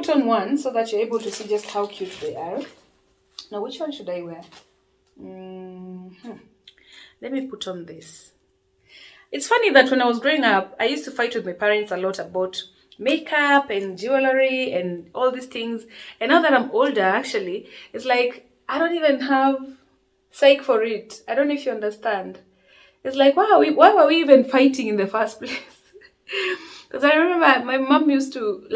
put on one so that you're able to see just how cute they are. Now, which one should I wear? Let me put on this. It's funny that when I was growing up, I used to fight with my parents a lot about makeup and jewelry and all these things. And now that I'm older, actually, it's like I don't even have psych for it. I don't know if you understand. It's like, wow, why were we even fighting in the first place? Because I remember my mom used to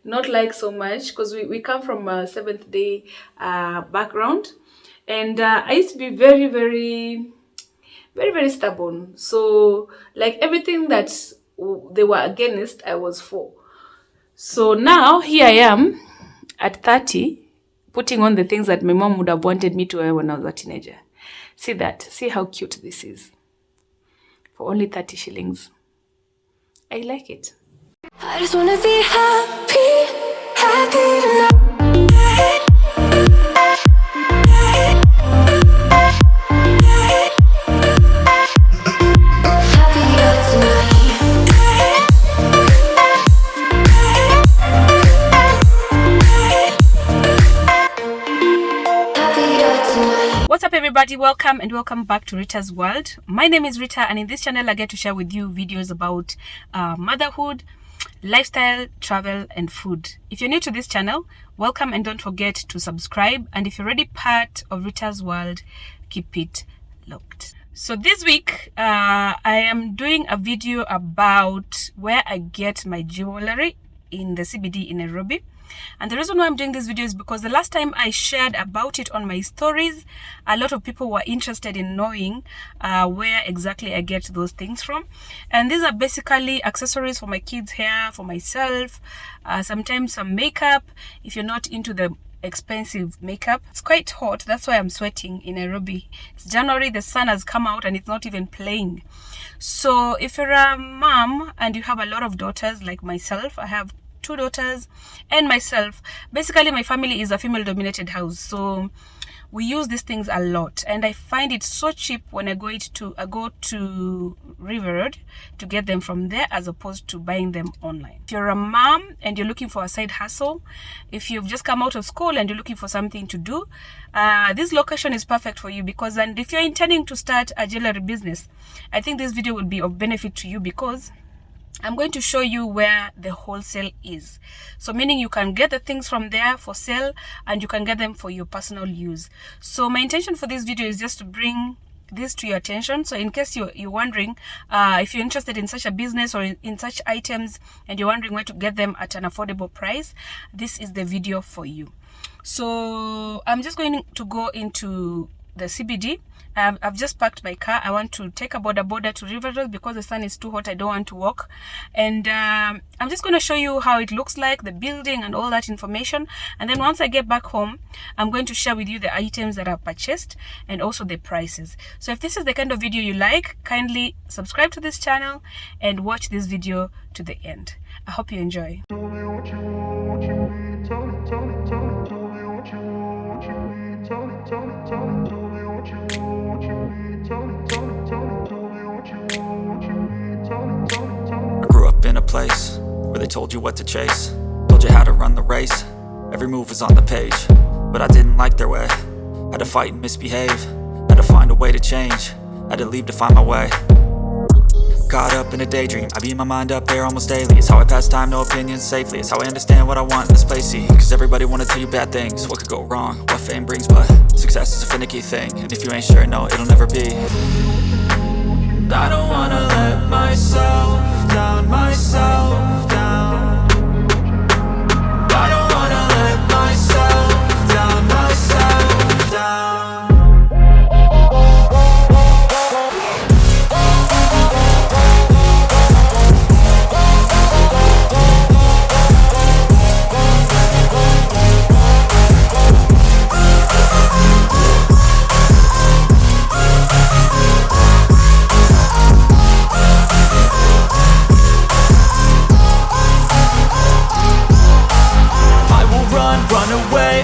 not like so much, because we come from a Seventh Day background, and I used to be very, very, very, very stubborn. So like everything that they were against, I was for. So now here I am at 30, putting on the things that my mom would have wanted me to wear when I was a teenager. See that? See how cute this is. For only 30 shillings. I like it. I just wanna be happy, happy tonight. What's up, everybody? Welcome back to Rita's World. My name is Rita, and in this channel I get to share with you videos about motherhood, lifestyle, travel, and food. If you're new to this channel, welcome, and don't forget to subscribe. And if you're already part of Rita's World, keep it locked. So this week I am doing a video about where I get my jewelry in the CBD in Nairobi. And the reason why I'm doing this video is because the last time I shared about it on my stories, a lot of people were interested in knowing where exactly I get those things from. And these are basically accessories for my kids' hair, for myself, sometimes some makeup if you're not into the expensive makeup. It's quite hot, that's why I'm sweating in Nairobi. It's January, the sun has come out and it's not even playing. So if you're a mom and you have a lot of daughters like myself, I have 2 daughters and myself. Basically my family is a female dominated house, so we use these things a lot, and I find it so cheap when I go to River Road to get them from there as opposed to buying them online. If you're a mom and you're looking for a side hustle, if you've just come out of school and you're looking for something to do, this location is perfect for you, because, and if you're intending to start a jewelry business, I think this video will be of benefit to you, because I'm going to show you where the wholesale is. So meaning you can get the things from there for sale and you can get them for your personal use. So my intention for this video is just to bring this to your attention. So in case you're wondering if you're interested in such a business or in such items and you're wondering where to get them at an affordable price, this is the video for you. So I'm just going to go into the CBD. I've just parked my car. I want to take a border to River Road because the sun is too hot. I don't want to walk. And I'm just going to show you how it looks like, the building and all that information. And then once I get back home, I'm going to share with you the items that I've purchased and also the prices. So if this is the kind of video you like, kindly subscribe to this channel and watch this video to the end. I hope you enjoy. I grew up in a place where they told you what to chase, told you how to run the race. Every move was on the page, but I didn't like their way. Had to fight and misbehave, had to find a way to change, had to leave to find my way. Caught up in a daydream, I beat my mind up there almost daily. It's how I pass time, no opinions safely. It's how I understand what I want in this place, see. Cause everybody wanna tell you bad things, what could go wrong, what fame brings. But success is a finicky thing, and if you ain't sure, no, it'll never be. I don't wanna let myself down, myself down. I don't wanna let myself down, myself down.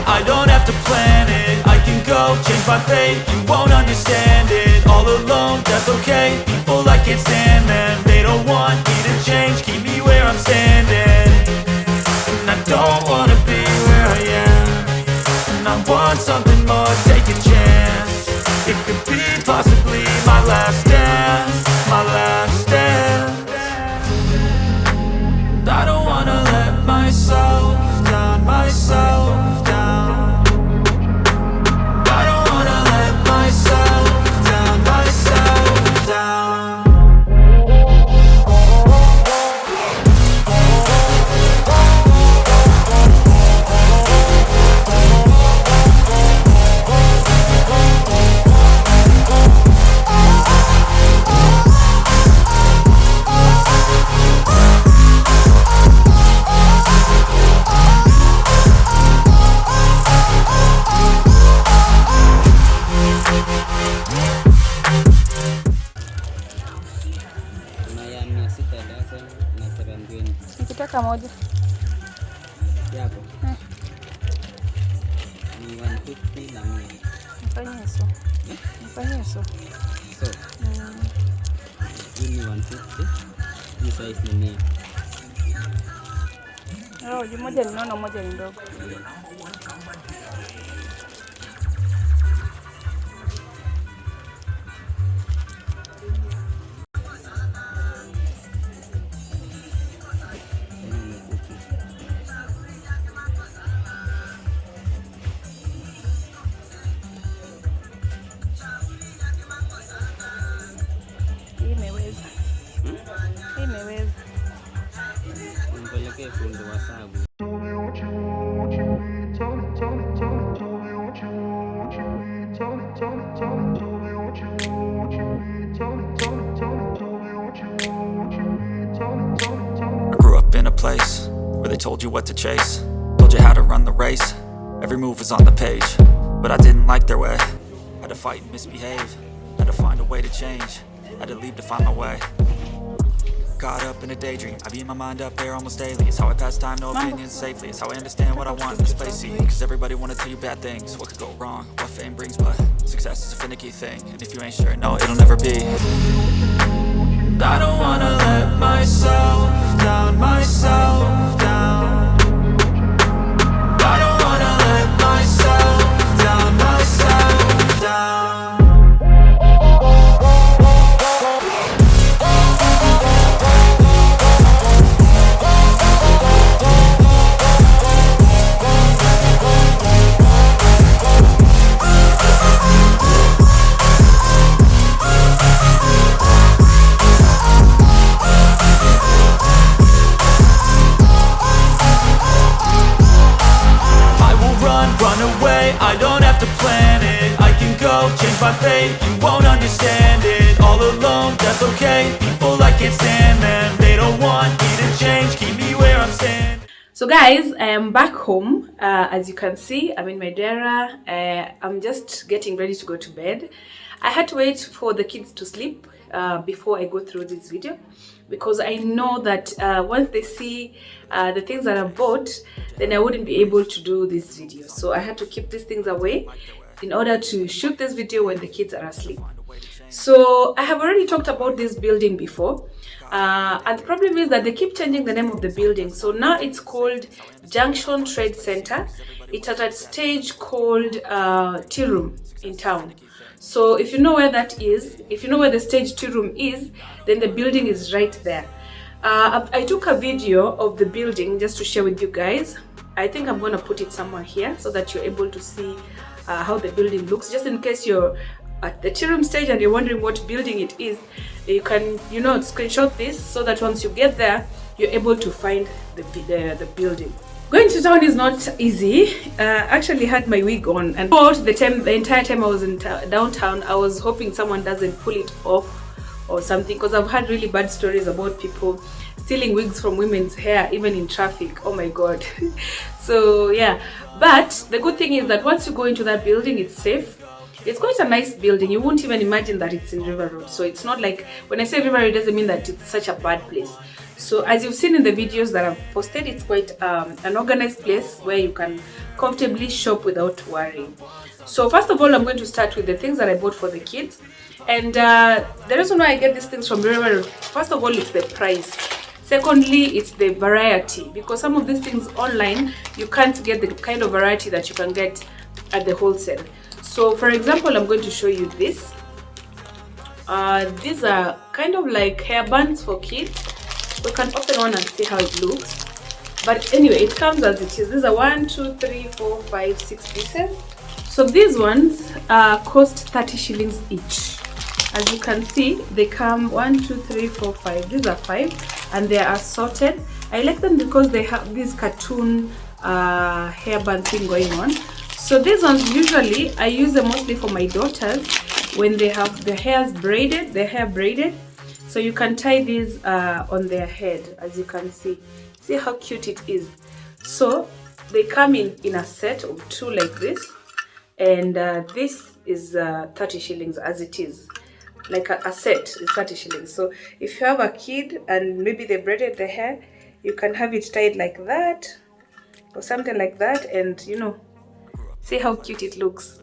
I don't have to plan it, I can go change my fate. You won't understand it, all alone, that's okay. People, I can't stand them, they don't want me to change. Keep me where I'm standing, and I don't wanna I want something more, take a chance. It could be possibly my last dance, my last dance. And I don't wanna let myself down, myself down. And I don't wanna let myself down, myself down. Nikitaka moja yako ni 150 na 100. nifanyie so. Nifanyie so. So hii ni 150, hii size ni 100. Oh, moja ni nono, moja ni ndogo. Imeweza. Mpelekee fundi wa sabu. I grew up in a place where they told you what to chase, told you how to run the race. Every move was on the page, but I didn't like their way. Had to fight and misbehave, had to find a way to change, had to leave to find my way. Caught up in a daydream, I beat my mind up there almost daily. It's how I pass time, no opinions safely. It's how I understand what I want in this place. See, cause everybody wanna tell you bad things, what could go wrong, what fame brings. But success is a finicky thing, and if you ain't sure, no, it'll never be. And I don't wanna let myself down, myself down. And I don't wanna let myself down, myself down. I don't have to plan it, I can go change my fate. You won't understand it, all alone, that's okay. People I can't stand them, they don't want me to change, keep me where I'm standing. So guys, I am back home. As you can see, I'm in my dera. I'm just getting ready to go to bed. I had to wait for the kids to sleep before I go through this video, because I know that once they see the things that I bought, then I wouldn't be able to do this video. So I had to keep these things away in order to shoot this video when the kids are asleep. So I have already talked about this building before, and the problem is that they keep changing the name of the building. So now it's called Junction Trade Center. It's at a stage called Tea Room in town. So if you know where that is, if you know where the stage 2 room is, then the building is right there. I took a video of the building just to share with you guys. I think I'm going to put it somewhere here so that you're able to see how the building looks. Just in case you're at the tea room stage and you're wondering what building it is, you can, screenshot this so that once you get there, you're able to find the building. Going to town is not easy. I actually had my wig on, and the entire time I was in downtown, I was hoping someone doesn't pull it off or something, because I've had really bad stories about people stealing wigs from women's hair, even in traffic. Oh my god. So yeah, but the good thing is that once you go into that building, it's safe. It's quite a nice building. You won't even imagine that it's in River Road. So it's not like, when I say River Road, it doesn't mean that it's such a bad place. So as you've seen in the videos that I've posted, it's quite an organized place where you can comfortably shop without worrying. So first of all, I'm going to start with the things that I bought for the kids. And the reason why I get these things from River Road, first of all, it's the price. Secondly, it's the variety, because some of these things online, you can't get the kind of variety that you can get at the wholesale. So for example, I'm going to show you this. These are kind of like hairbands for kids. We can open one and see how it looks. But anyway, it comes as it is. These are 1, 2, 3, 4, 5, 6 pieces. So these ones cost 30 shillings each. As you can see, they come 1, 2, 3, 4, 5. These are 5 and they are assorted. I like them because they have this cartoon hairband thing going on. So these ones usually I use them mostly for my daughters when they have their hair braided. So you can tie these on their head, as you can see. See how cute it is. So they come in a set of 2 like this, and this is 30 shillings as it is. Like a set is 30 shillings. So if you have a kid and maybe they braided their hair, you can have it tied like that or something like that, and you know, see how cute it looks.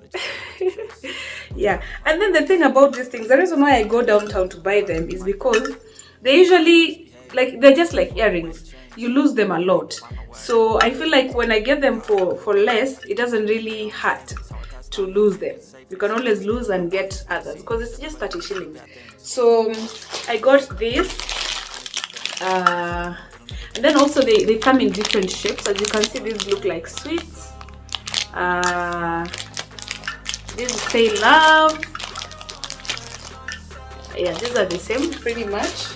Yeah. And then the thing about these things, the reason why I go downtown to buy them is because they usually, like, they're just like earrings. You lose them a lot. So I feel like when I get them for less, it doesn't really hurt to lose them. You can always lose and get others because it's just 30 shillings. So I got this. And then also they come in different shapes. As you can see, these look like sweets. This is Say Love. Yeah, these are the same pretty much.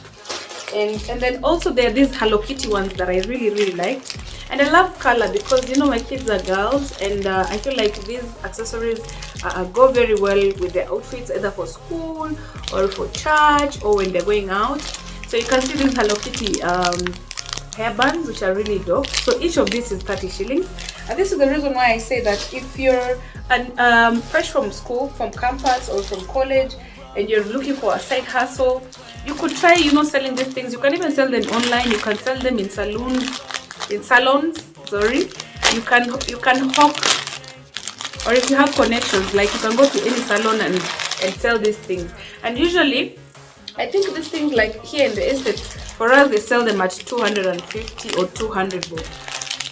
And then also there are these Hello Kitty ones that I really like. And I love color because, you know, my kids are girls, and I feel like these accessories go very well with their outfits, either for school or for church or when they're going out. So you can see these Hello Kitty hairbands, which are really dope. So each of these is 30 shillings. And this is the reason why I say that if you're fresh from school, from campus or from college, and you're looking for a side hustle, you could try, you know, selling these things. You can even sell them online. You can sell them in salons. Sorry, you can hawk, or if you have connections, like you can go to any salon and sell these things. And usually, I think these things, like here in the estate, for us they sell them at 250 or 200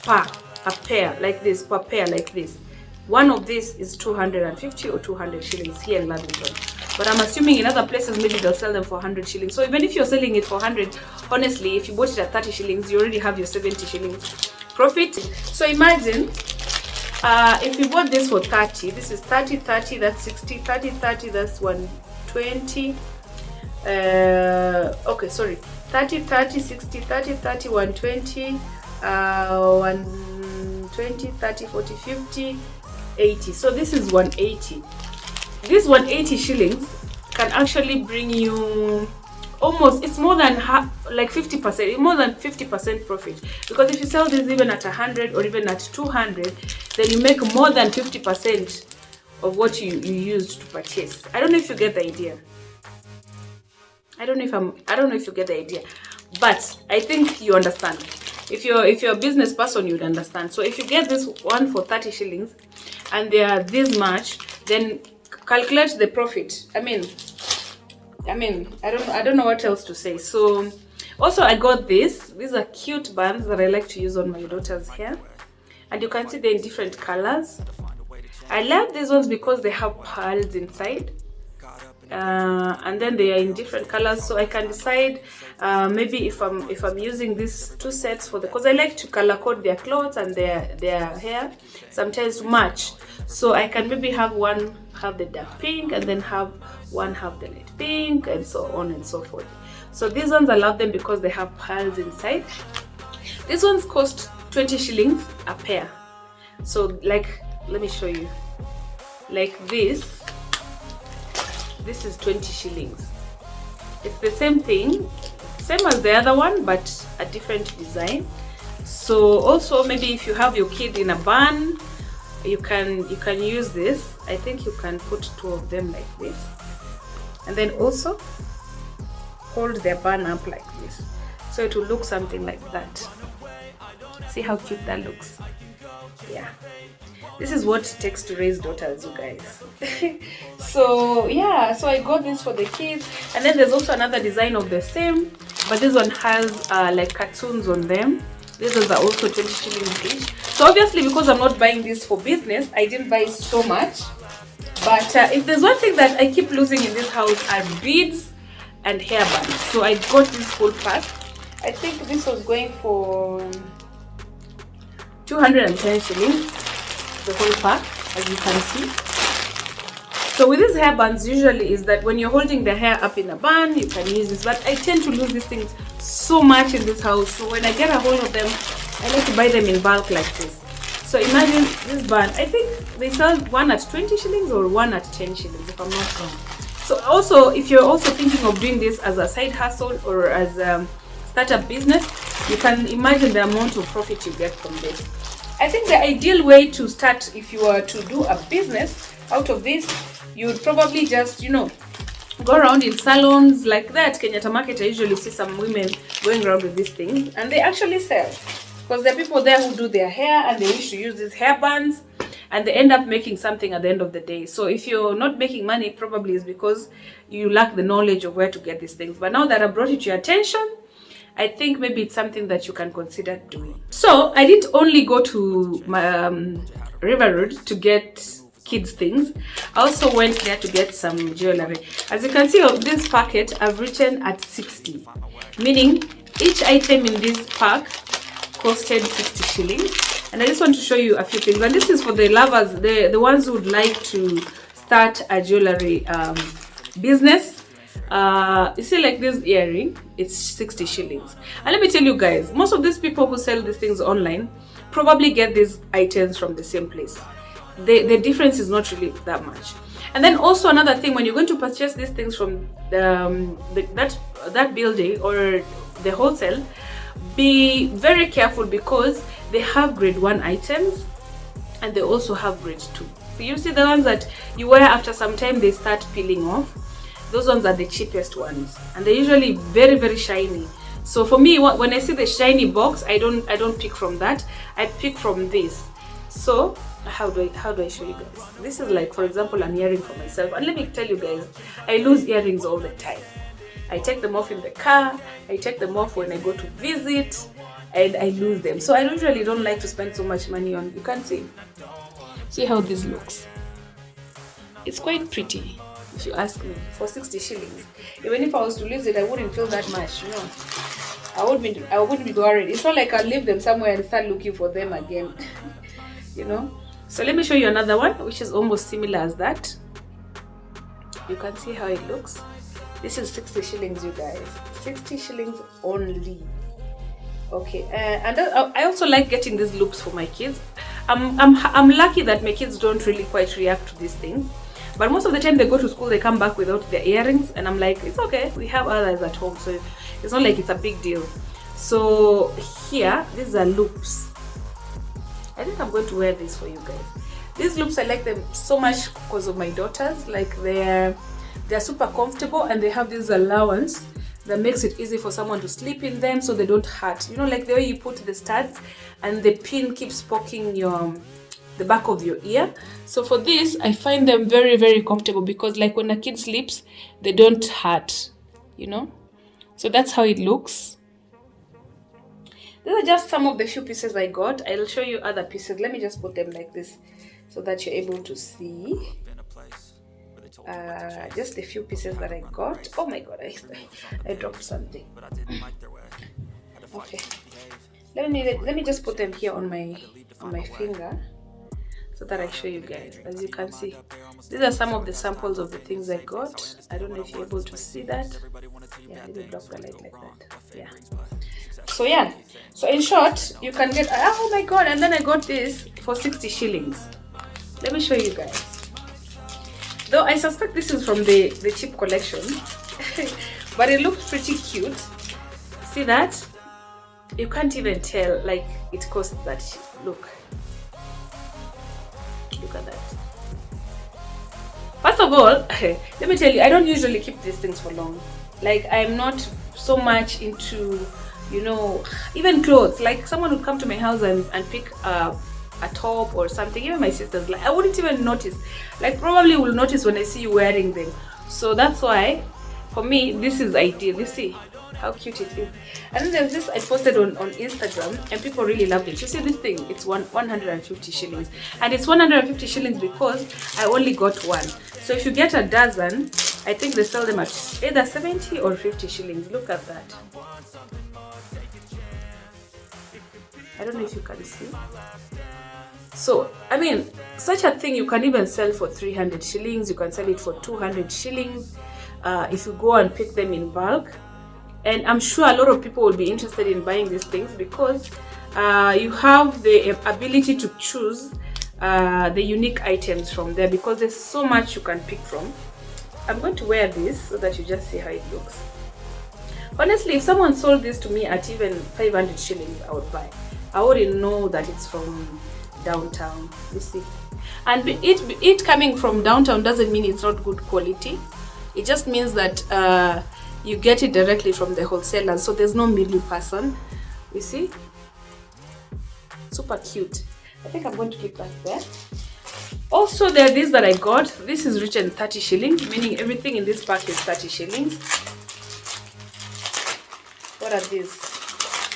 per a pair like this, per pair like this. One of these is 250 or 200 shillings here in Lavington. But I'm assuming in other places maybe they'll sell them for 100 shillings. So even if you're selling it for 100, honestly, if you bought it at 30 shillings, you already have your 70 shillings profit. So imagine if you bought this for 30, this is 30, 30, that's 60, 30, 30, that's 120. Okay, sorry. 30, 30, 60, 30, 30, 120, 120, 30, 40, 50, 80. So this is 180. This 180 shillings can actually bring you almost, it's more than half, like 50%, more than 50% profit. Because if you sell this even at 100 or even at 200, then you make more than 50% of what you used to purchase. I don't know if you get the idea. I don't know if you get the idea, but I think you understand. If you're a business person, you'd understand. So if you get this one for 30 shillings and they are this much, then calculate the profit. I mean, I don't know what else to say. So also I got this. These are cute bands that I like to use on my daughter's hair, and you can see they're in different colors. I love these ones because they have pearls inside, and then they are in different colors, so I can decide maybe if I'm using these 2 sets for because I like to color code their clothes and their hair sometimes to match. So I can maybe have one have the dark pink and then have one have the light pink, and so on and so forth. So these ones I love them because they have pearls inside. These ones cost 20 shillings a pair. So like, let me show you. Like this is 20 shillings. It's the same thing, same as the other one, but a different design. So also maybe if you have your kid in a bun, you can use this. I think you can put 2 of them like this, and then also hold their bun up like this, so it will look something like that. See how cute that looks? Yeah, this is what it takes to raise daughters, you guys. So yeah, so I got this for the kids, and then there's also another design of the same, but this one has like cartoons on them. These are also 20 shillings each. So obviously, because I'm not buying this for business, I didn't buy so much. But if there's one thing that I keep losing in this house are beads and hairbands. So I got this whole pack. I think this was going for 210 shillings, the whole pack, as you can see. So with these hairbands, usually is that when you're holding the hair up in a bun, you can use this. But I tend to lose these things so much in this house. So when I get a hold of them, I like to buy them in bulk like this. So imagine this band. I think they sell one at 20 shillings or one at 10 shillings, if I'm not wrong. So also, if you're also thinking of doing this as a side hustle or as a startup business, you can imagine the amount of profit you get from this. I think the ideal way to start, if you were to do a business out of this, you would probably just, go around in salons like that. Kenyatta Market, I usually see some women going around with these things, and they actually sell. Because there are people there who do their hair and they wish to use these hair bands, and they end up making something at the end of the day. So if you're not making money, probably is because you lack the knowledge of where to get these things. But now that I brought it to your attention, I think maybe it's something that you can consider doing. So I didn't only go to my, River Road to get kids things. I also went there to get some jewelry. As you can see of this packet, I've written at 60, meaning each item in this pack costed 60 shillings. And I just want to show you a few things, and this is for the lovers, the ones who would like to start a jewelry business. You see, like this earring, it's 60 shillings. And let me tell you guys, most of these people who sell these things online probably get these items from the same place. The difference is not really that much. And then also another thing, when you're going to purchase these things from that building or the wholesale, be very careful because they have grade 1 items and they also have grade 2. So you see the ones that you wear after some time, they start peeling off. Those ones are the cheapest ones, and they're usually very, very shiny. So for me, when I see the shiny box, I don't pick from that. I pick from this. So how do I show you guys? This is like, for example, an earring for myself. And let me tell you guys, I lose earrings all the time. I take them off in the car, I take them off when I go to visit, and I lose them. So I usually don't like to spend so much money on, you can see how this looks. It's quite pretty, if you ask me, for 60 shillings. Even if I was to lose it, I wouldn't feel that much, I wouldn't be worried. It's not like I'll leave them somewhere and start looking for them again. So let me show you another one which is almost similar as that. You can see how it looks. This is 60 shillings, you guys. 60 shillings only. Okay, and I also like getting these loops for my kids. I'm lucky that my kids don't really quite react to these things, but most of the time they go to school, they come back without their earrings, and I'm like, it's okay, we have others at home, so it's not like it's a big deal. So here, these are loops. I think I'm going to wear this for you guys. These loops, I like them so much because of my daughters. Like they're super comfortable, and they have this allowance that makes it easy for someone to sleep in them so they don't hurt. Like the way you put the studs and the pin keeps poking the back of your ear. So for this, I find them very, very comfortable because like when a kid sleeps, they don't hurt, So that's how it looks. These are just some of the few pieces I got. I'll show you other pieces. Let me just put them like this so that you're able to see. Just a few pieces that I got. Oh my god, I dropped something. Okay, let me just put them here on my finger so that I show you guys. As you can see, these are some of the samples of the things I got. I don't know if you're able to see that. Yeah, let me drop the light like that. Yeah. So in short, you can get, oh my god, and then I got this for 60 shillings. Let me show you guys. Though I suspect this is from the cheap collection, but it looks pretty cute. See that? You can't even tell like it costs that cheap. Look at that. First of all, let me tell you, I don't usually keep these things for long. Like I'm not so much into, even clothes. Like someone would come to my house and pick a top or something. Even my sisters, like I wouldn't even notice. Like probably will notice when I see you wearing them. So that's why for me this is ideal. You see, how cute it is. And then there's this I posted on Instagram, and people really loved it. You see this thing, it's 150 shillings, and it's 150 shillings because I only got one. So if you get a dozen, I think they sell them at either 70 or 50 shillings. Look at that. I don't know if you can see. So I mean, such a thing you can even sell for 300 shillings. You can sell it for 200 shillings if you go and pick them in bulk. And I'm sure a lot of people will be interested in buying these things because you have the ability to choose the unique items from there, because there's so much you can pick from. I'm going to wear this so that you just see how it looks. Honestly, if someone sold this to me at even 500 shillings, I would buy. I already know that it's from downtown, you see. And it coming from downtown doesn't mean it's not good quality. It just means that you get it directly from the wholesaler, so there's no middle person, you see. Super cute. I think I'm going to keep that there. Also, there are these that I got. This is written 30 shillings, meaning everything in this pack is 30 shillings. What are these?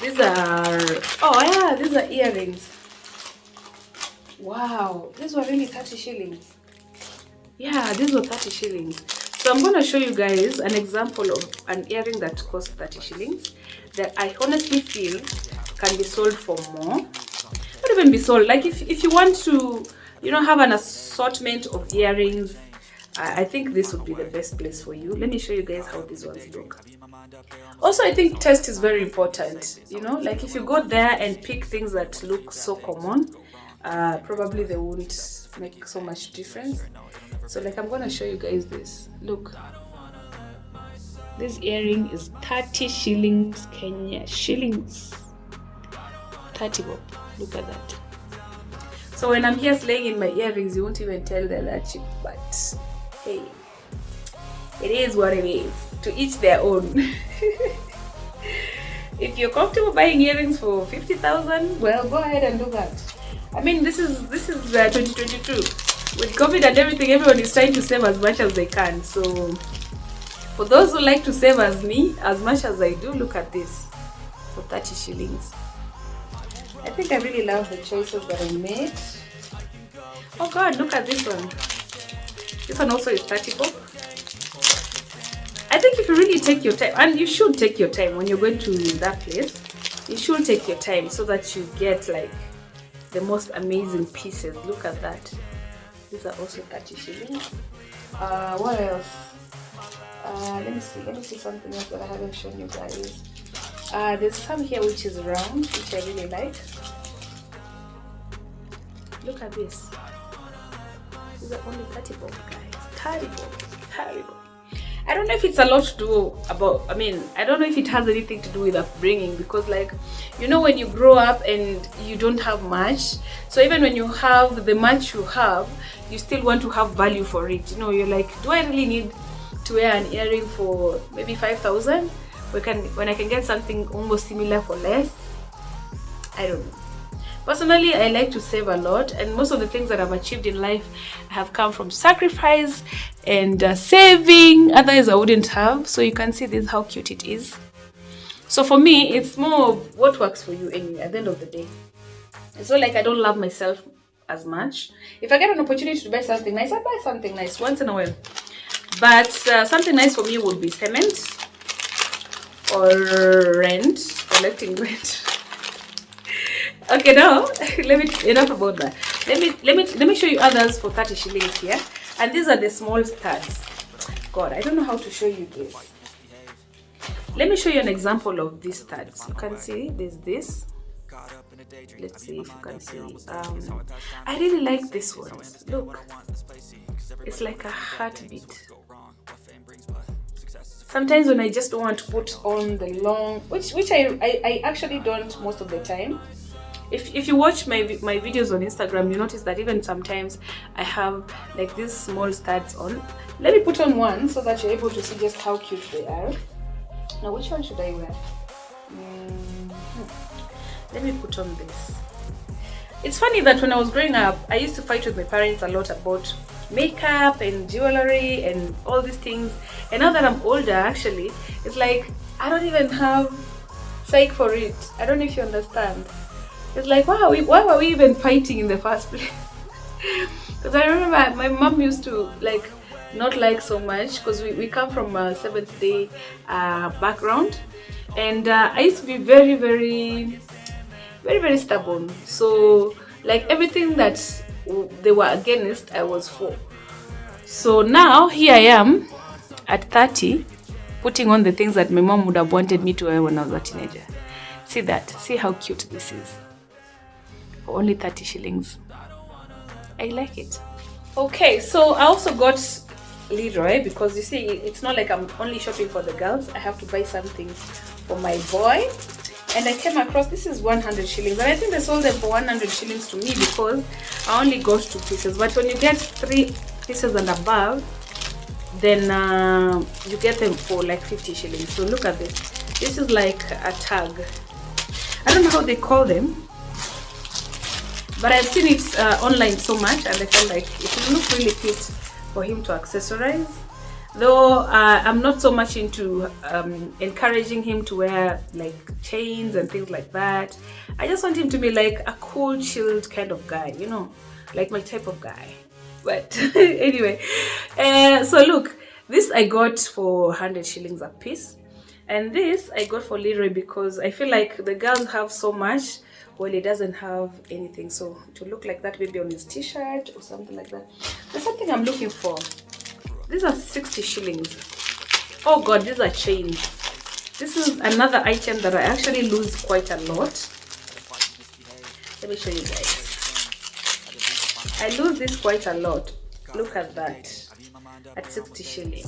These are, oh yeah, these are earrings. Wow, these were really 30 shillings. Yeah, these were 30 shillings. So I'm going to show you guys an example of an earring that costs 30 shillings that I honestly feel can be sold for more. Not even be sold, like if you want to, you know, have an assortment of earrings, I think this would be the best place for you. Let me show you guys how these ones look. Also, I think taste is very important, you know, like if you go there and pick things that look so common, probably they won't make so much difference. So like I'm gonna show you guys this. Look, this earring is 30 shillings, Kenya shillings. 30 bob. Look at that. So when I'm here slaying in my earrings, you won't even tell they're that cheap, but hey, it is what it is. To each their own. If you're comfortable buying earrings for 50,000, well, go ahead and do that. I mean, this is 2022. With COVID and everything, everyone is trying to save as much as they can. So for those who like to save as me, as much as I do, look at this for 30 shillings. I think I really love the choices that I made. Oh God, look at this one. This one also is 30 bob. I think if you really take your time, and you should take your time when you're going to that place, you should take your time so that you get like the most amazing pieces. Look at that. These are also 30 shillings. What else? Let me see something else that I haven't shown you guys. There's some here which is round, which I really like. Look at this. These are only 30 bob, guys. 30 bob. 30 bob. I don't know if it's a lot to do about, I mean, I don't know if it has anything to do with upbringing, because like, you know, when you grow up and you don't have much, so even when you have the much you have, you still want to have value for it. You know, you're like, do I really need to wear an earring for maybe 5,000 when I can get something almost similar for less? I don't know. Personally, I like to save a lot, and most of the things that I've achieved in life have come from sacrifice and saving. Otherwise I wouldn't have. So you can see this, how cute it is. So for me, it's more of what works for you anyway at the end of the day. It's not like I don't love myself as much. If I get an opportunity to buy something nice, I buy something nice once in a while. But something nice for me would be cement or rent, collecting rent. Okay, now enough about that. Let me show you others for 30 shillings here. And these are the small studs. God, I don't know how to show you this. Let me show you an example of these studs. You can see there's this. Let's see if you can see. I really like this one. Look, it's like a heartbeat. Sometimes when I just don't want to put on the long, which I actually don't most of the time. If you watch my videos on Instagram, you notice that even sometimes I have like these small studs on. Let me put on one so that you're able to see just how cute they are. Now, which one should I wear? Let me put on this. It's funny that when I was growing up, I used to fight with my parents a lot about makeup and jewelry and all these things. And now that I'm older, actually, it's like I don't even have sake for it. I don't know if you understand. It's like, why were we even fighting in the first place? Because I remember my mom used to like not like so much, because we come from a Seventh Day background, and I used to be very stubborn. So like everything that they were against, I was for. So now here I am at 30, putting on the things that my mom would have wanted me to wear when I was a teenager. See that? See how cute this is? For only 30 shillings. I like it. Okay, so I also got Leroy, because you see, it's not like I'm only shopping for the girls. I have to buy something for my boy. And I came across, this is 100 shillings. And I think they sold them for 100 shillings to me because I only got 2 pieces. But when you get 3 pieces and above, then you get them for like 50 shillings. So look at this. This is like a tag. I don't know how they call them, but I've seen it online so much, and I felt like it would look really cute for him to accessorize. Though I'm not so much into encouraging him to wear like chains and things like that. I just want him to be like a cool, chilled kind of guy, you know, like my type of guy. But anyway, so look, this I got for 100 shillings a piece, and this I got for Leroy because I feel like the girls have so much while he doesn't have anything. So to look like that, maybe on his t-shirt or something like that. There's something I'm looking for. These are 60 shillings. Oh god, these are chains. This is another item that I actually lose quite a lot. Let me show you guys. I lose this quite a lot. Look at that. At 60 shillings.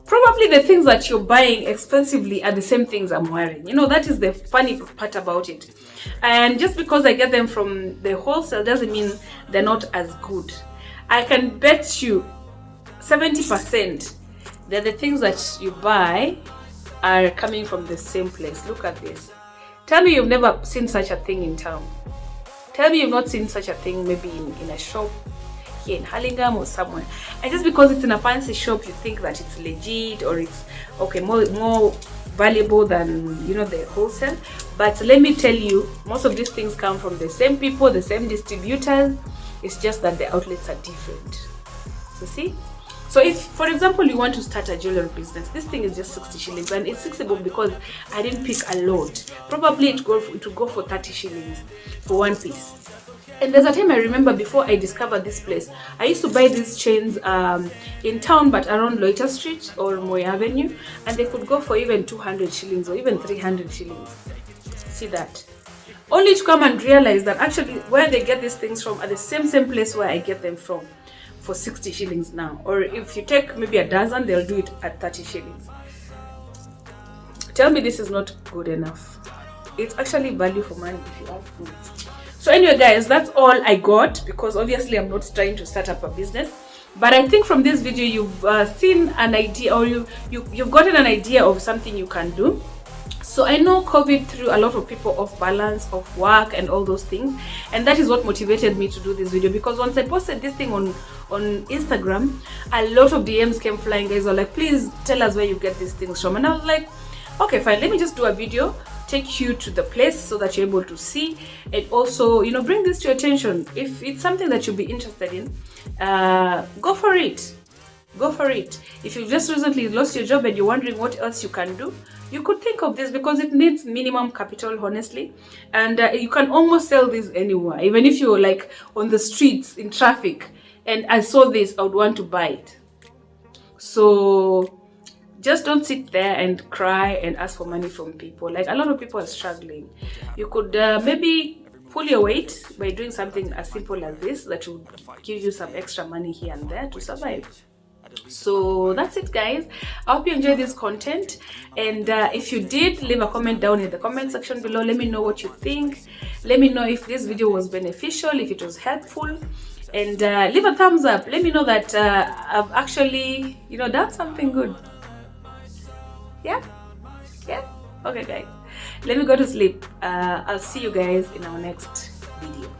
Probably the things that you're buying expensively are the same things I'm wearing. You know, that is the funny part about it. And just because I get them from the wholesale doesn't mean they're not as good. I can bet you 70% that the things that you buy are coming from the same place. Look at this. Tell me you've never seen such a thing in town. Tell me you've not seen such a thing maybe in a shop here in Hurlingham or somewhere. And just because it's in a fancy shop, you think that it's legit or it's okay, more valuable than, you know, the wholesale. But let me tell you, most of these things come from the same people, the same distributors. It's just that the outlets are different. So see? So if, for example, you want to start a jewelry business, this thing is just 60 shillings, and it's 60 because I didn't pick a lot. Probably it would go for 30 shillings for one piece. And there's a time I remember before I discovered this place, I used to buy these chains in town, but around Loiter Street or Moy Avenue, and they could go for even 200 shillings or even 300 shillings. See that? Only to come and realize that actually where they get these things from are the same place where I get them from for 60 shillings now. Or if you take maybe a dozen, they'll do it at 30 shillings. Tell me this is not good enough. It's actually value for money if you have food. So anyway guys, that's all I got, because obviously I'm not trying to start up a business. But I think from this video you've seen an idea, or you've gotten an idea of something you can do. So I know COVID threw a lot of people off balance of work and all those things, and that is what motivated me to do this video, because once I posted this thing on Instagram, a lot of DMs came flying. Guys were like, please tell us where you get these things from. And I was like, okay fine, let me just do a video, take you to the place so that you're able to see, and also, you know, bring this to your attention. If it's something that you'll be interested in, go for it. Go for it. If you've just recently lost your job and you're wondering what else you can do, you could think of this, because it needs minimum capital, honestly, and you can almost sell this anywhere. Even if you're like on the streets in traffic and I saw this, I would want to buy it. So just don't sit there and cry and ask for money from people. Like, a lot of people are struggling. You could maybe pull your weight by doing something as simple as this that would give you some extra money here and there to survive. So that's it guys. I hope you enjoyed this content, and if you did, leave a comment down in the comment section below. Let me know what you think. Let me know if this video was beneficial, if it was helpful, and leave a thumbs up. Let me know that I've actually, you know, done something good. Yeah okay guys, let me go to sleep. I'll see you guys in our next video.